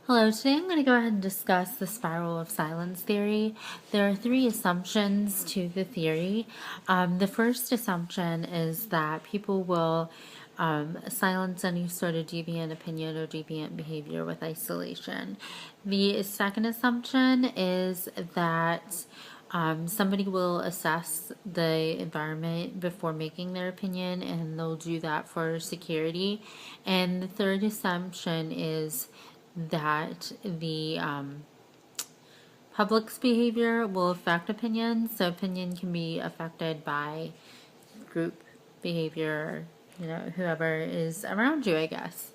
Hello, today I'm going to go ahead and discuss the spiral of silence theory. There are three assumptions to the theory. The first assumption is that people will silence any sort of deviant opinion or deviant behavior with isolation. The second assumption is that somebody will assess the environment before making their opinion, and they'll do that for security. And the third assumption is that the public's behavior will affect opinion. So opinion can be affected by group behavior, whoever is around you, I guess.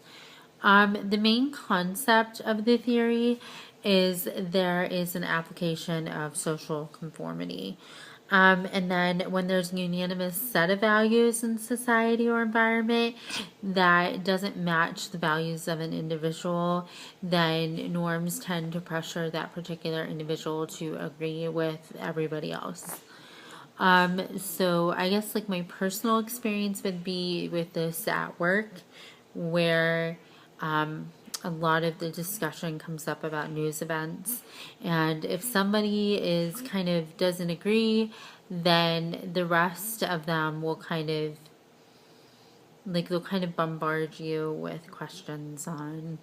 The main concept of the theory is there is an application of social conformity. And then when there's a unanimous set of values in society or environment that doesn't match the values of an individual, then norms tend to pressure that particular individual to agree with everybody else. So I guess like my personal experience would be with this at work, where a lot of the discussion comes up about news events, and if somebody is kind of doesn't agree, then the rest of them will kind of like they'll kind of bombard you with questions on,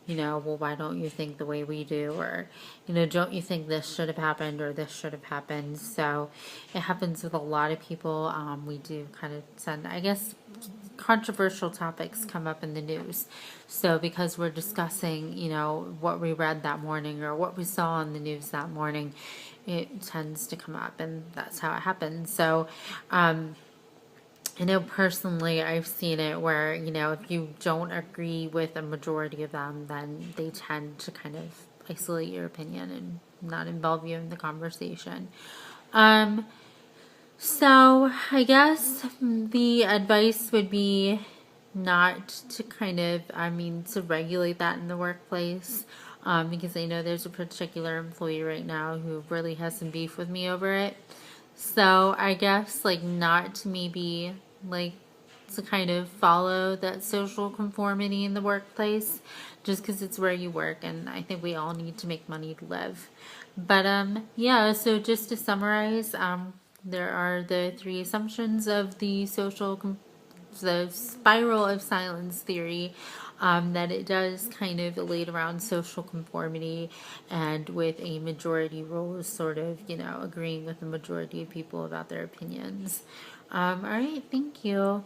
well, why don't you think the way we do? Or, don't you think this should have happened or this should have happened? So it happens with a lot of people. We do kind of send, I guess, controversial topics come up in the news. So because we're discussing, what we read that morning or what we saw on the news that morning, it tends to come up, and that's how it happens. So, I know personally I've seen it where, if you don't agree with a majority of them, then they tend to kind of isolate your opinion and not involve you in the conversation. Um, so I guess the advice would be not to to regulate that in the workplace. Because I know there's a particular employee right now who really has some beef with me over it. So I guess like not to maybe like to kind of follow that social conformity in the workplace just because it's where you work, and I think we all need to make money to live. But yeah, so just to summarize, there are the three assumptions of the spiral of silence theory, that it does kind of relate around social conformity, and with a majority rule is sort of, agreeing with the majority of people about their opinions. All right, thank you.